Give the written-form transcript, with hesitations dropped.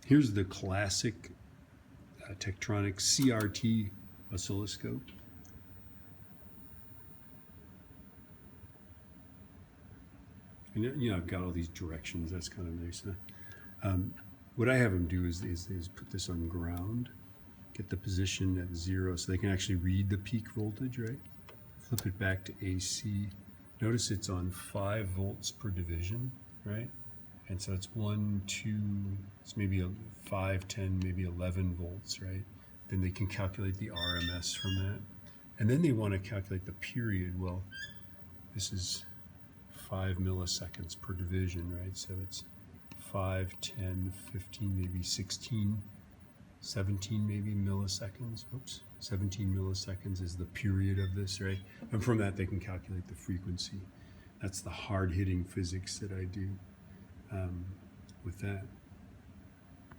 Here's the classic Tektronix CRT oscilloscope. And you know, I've got all these directions. That's kind of nice. Huh? What I have them do is put this on ground, get the position at 0 so they can actually read the peak voltage, right? Flip it back to AC. Notice it's on 5 volts per division, right? And so it's 1, 2, it's maybe 5, 10, maybe 11 volts, right? Then they can calculate the RMS from that. And then they want to calculate the period. Well, this is 5 milliseconds per division, right? So it's 5, 10, 15, maybe 16, 17 maybe milliseconds. Oops, 17 milliseconds is the period of this, right? And from that they can calculate the frequency. That's the hard-hitting physics that I do with that.